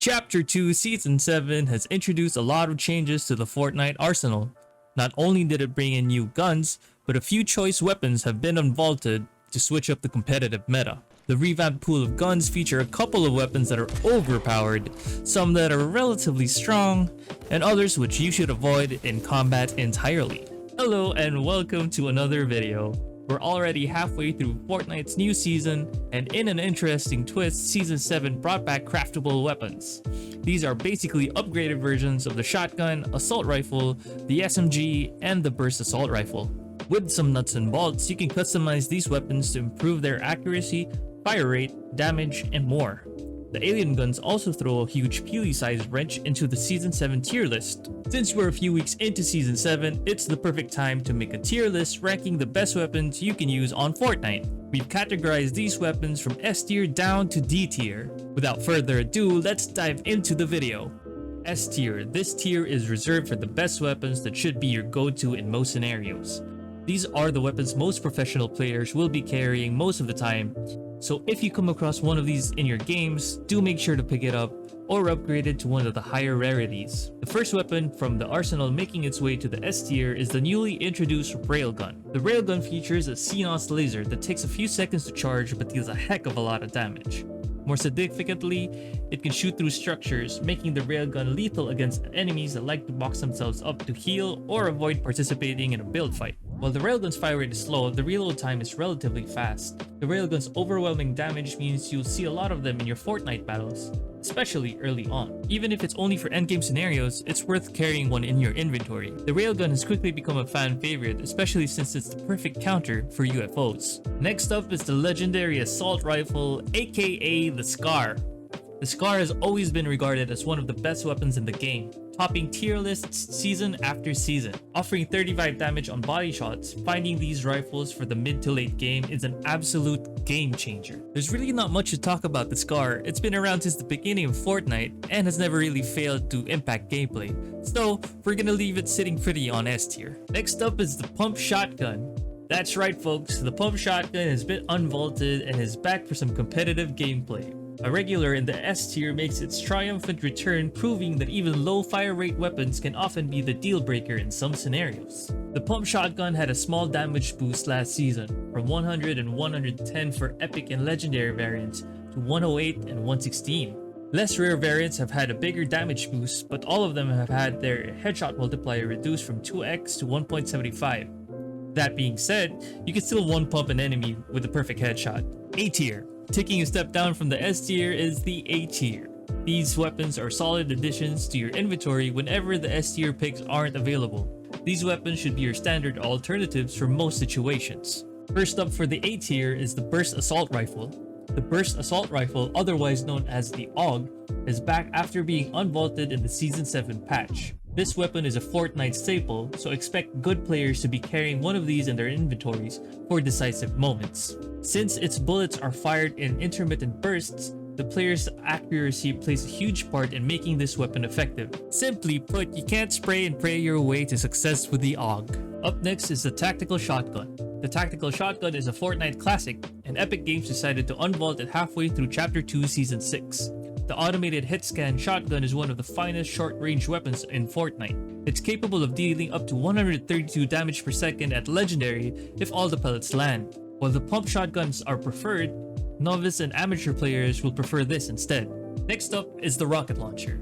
Chapter 2 Season 7 has introduced a lot of changes to the Fortnite arsenal. Not only did it bring in new guns, but a few choice weapons have been unvaulted to switch up the competitive meta. The revamped pool of guns feature a couple of weapons that are overpowered, some that are relatively strong, and others which you should avoid in combat entirely. Hello and welcome to another video. We're already halfway through Fortnite's new season, and in an interesting twist, Season 7 brought back craftable weapons. These are basically upgraded versions of the shotgun, assault rifle, the SMG, and the burst assault rifle. With some nuts and bolts, you can customize these weapons to improve their accuracy, fire rate, damage, and more. The alien guns also throw a huge Peely-sized wrench into the Season 7 tier list. Since we're a few weeks into Season 7, it's the perfect time to make a tier list ranking the best weapons you can use on Fortnite. We've categorized these weapons from S tier down to D tier. Without further ado, let's dive into the video. S tier. This tier is reserved for the best weapons that should be your go-to in most scenarios. These are the weapons most professional players will be carrying most of the time, so if you come across one of these in your games, do make sure to pick it up or upgrade it to one of the higher rarities. The first weapon from the arsenal making its way to the S tier is the newly introduced railgun. The railgun features a CNOS laser that takes a few seconds to charge but deals a heck of a lot of damage. More significantly, it can shoot through structures, making the railgun lethal against enemies that like to box themselves up to heal or avoid participating in a build fight. While the railgun's fire rate is slow, the reload time is relatively fast. The railgun's overwhelming damage means you'll see a lot of them in your Fortnite battles, especially early on. Even if it's only for endgame scenarios, it's worth carrying one in your inventory. The railgun has quickly become a fan favorite, especially since it's the perfect counter for UFOs. Next up is the legendary assault rifle, aka the Scar. The Scar has always been regarded as one of the best weapons in the game, topping tier lists season after season. Offering 35 damage on body shots, finding these rifles for the mid to late game is an absolute game changer. There's really not much to talk about the Scar. It's been around since the beginning of Fortnite and has never really failed to impact gameplay, so we're gonna leave it sitting pretty on S tier. Next up is the pump shotgun. That's right folks, the pump shotgun has been unvaulted and is back for some competitive gameplay. A regular in the S tier makes its triumphant return, proving that even low fire rate weapons can often be the deal breaker in some scenarios. The pump shotgun had a small damage boost last season, from 100 and 110 for epic and legendary variants to 108 and 116. Less rare variants have had a bigger damage boost, but all of them have had their headshot multiplier reduced from 2x to 1.75. That being said, you can still one pump an enemy with the perfect headshot. A tier. Taking a step down from the S tier is the A tier. These weapons are solid additions to your inventory whenever the S tier picks aren't available. These weapons should be your standard alternatives for most situations. First up for the A tier is the burst assault rifle. The burst assault rifle, otherwise known as the AUG, is back after being unvaulted in the Season 7 patch. This weapon is a Fortnite staple, so expect good players to be carrying one of these in their inventories for decisive moments. Since its bullets are fired in intermittent bursts, the player's accuracy plays a huge part in making this weapon effective. Simply put, you can't spray and pray your way to success with the AUG. Up next is the tactical shotgun. The tactical shotgun is a Fortnite classic, and Epic Games decided to unvault it halfway through Chapter 2 Season 6. The automated hit scan shotgun is one of the finest short-range weapons in Fortnite. It's capable of dealing up to 132 damage per second at legendary if all the pellets land. While the pump shotguns are preferred, novice and amateur players will prefer this instead. Next up is the rocket launcher.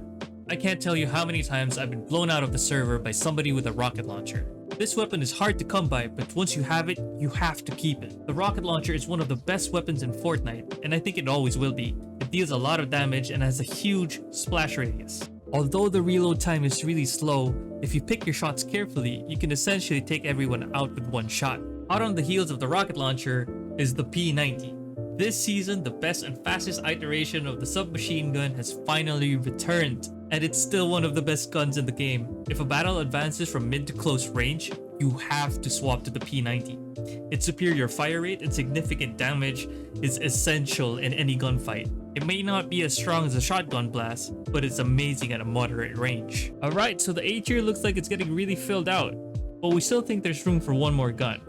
I can't tell you how many times I've been blown out of the server by somebody with a rocket launcher. This weapon is hard to come by, but once you have it, you have to keep it. The rocket launcher is one of the best weapons in Fortnite, and I think it always will be. It deals a lot of damage and has a huge splash radius. Although the reload time is really slow, if you pick your shots carefully, you can essentially take everyone out with one shot. Out on the heels of the rocket launcher is the P90. This season, the best and fastest iteration of the submachine gun has finally returned, and it's still one of the best guns in the game. If a battle advances from mid to close range, you have to swap to the P90. Its superior fire rate and significant damage is essential in any gunfight. It may not be as strong as a shotgun blast, but it's amazing at a moderate range. Alright, so the A tier looks like it's getting really filled out, but we still think there's room for one more gun.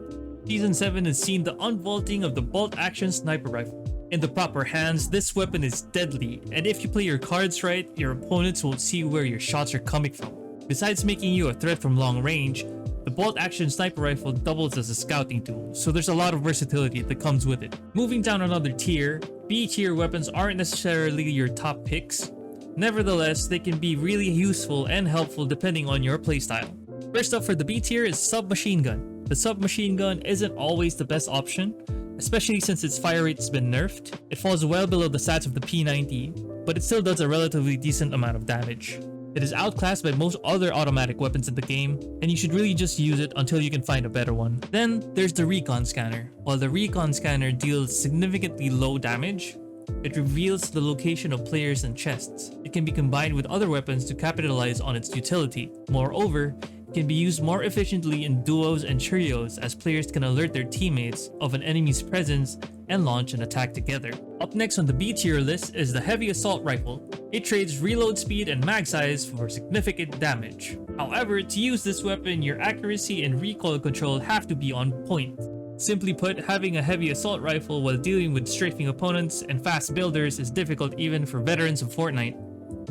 Season 7 has seen the unvaulting of the bolt-action sniper rifle. In the proper hands, this weapon is deadly, and if you play your cards right, your opponents won't see where your shots are coming from. Besides making you a threat from long range, the bolt-action sniper rifle doubles as a scouting tool, so there's a lot of versatility that comes with it. Moving down another tier, B-tier weapons aren't necessarily your top picks. Nevertheless, they can be really useful and helpful depending on your playstyle. First up for the B tier is submachine gun. The submachine gun isn't always the best option, especially since its fire rate has been nerfed. It falls well below the stats of the P90, but it still does a relatively decent amount of damage. It is outclassed by most other automatic weapons in the game, and you should really just use it until you can find a better one. Then there's the recon scanner. While the recon scanner deals significantly low damage, it reveals the location of players and chests. It can be combined with other weapons to capitalize on its utility. Moreover, it can be used more efficiently in duos and trios, as players can alert their teammates of an enemy's presence and launch an attack together. Up next on the B tier list is the heavy assault rifle. It trades reload speed and mag size for significant damage. However, to use this weapon, your accuracy and recoil control have to be on point. Simply put, having a heavy assault rifle while dealing with strafing opponents and fast builders is difficult even for veterans of Fortnite.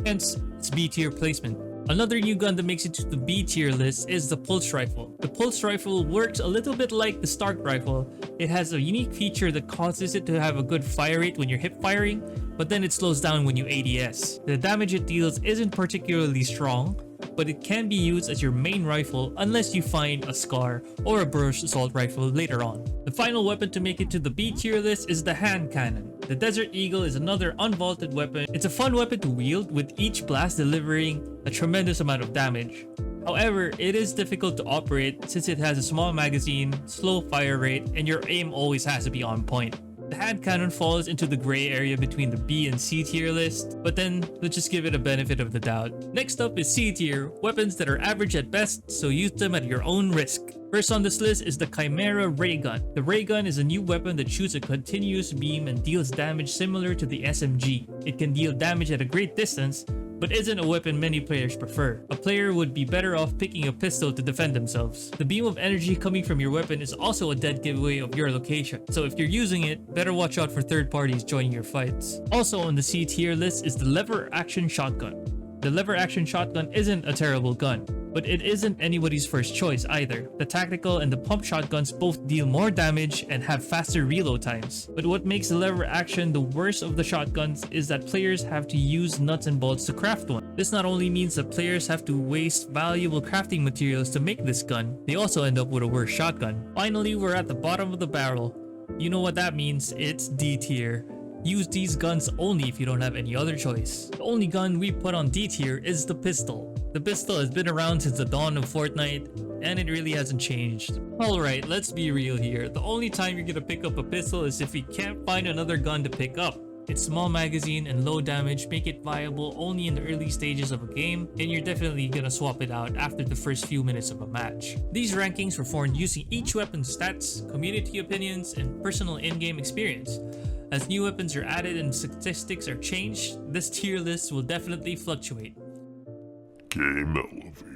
Hence, its B tier placement. Another new gun that makes it to the B tier list is the pulse rifle. The pulse rifle works a little bit like the Stark rifle. It has a unique feature that causes it to have a good fire rate when you're hip firing, but then it slows down when you ADS. The damage it deals isn't particularly strong, but it can be used as your main rifle unless you find a SCAR or a burst assault rifle later on. The final weapon to make it to the B tier list is the hand cannon. The Desert Eagle is another unvaulted weapon. It's a fun weapon to wield, with each blast delivering a tremendous amount of damage. However, it is difficult to operate since it has a small magazine, slow fire rate, and your aim always has to be on point. The hand cannon falls into the gray area between the B and C tier list, but then let's just give it a benefit of the doubt. Next up is C tier, weapons that are average at best, so use them at your own risk. First on this list is the Chimera Ray Gun. The Ray Gun is a new weapon that shoots a continuous beam and deals damage similar to the SMG. It can deal damage at a great distance, but isn't a weapon many players prefer. A player would be better off picking a pistol to defend themselves. The beam of energy coming from your weapon is also a dead giveaway of your location, so if you're using it, better watch out for third parties joining your fights. Also on the C tier list is the lever action shotgun. The lever action shotgun isn't a terrible gun, but it isn't anybody's first choice either. The tactical and the pump shotguns both deal more damage and have faster reload times. But what makes the lever action the worst of the shotguns is that players have to use nuts and bolts to craft one. This not only means that players have to waste valuable crafting materials to make this gun, they also end up with a worse shotgun. Finally, we're at the bottom of the barrel. You know what that means, it's D tier. Use these guns only if you don't have any other choice. The only gun we put on D tier is the pistol. The pistol has been around since the dawn of Fortnite, and it really hasn't changed. Alright, let's be real here. The only time you're gonna pick up a pistol is if you can't find another gun to pick up. Its small magazine and low damage make it viable only in the early stages of a game, and you're definitely gonna swap it out after the first few minutes of a match. These rankings were formed using each weapon's stats, community opinions, and personal in-game experience. As new weapons are added and statistics are changed, this tier list will definitely fluctuate. Gamelevate.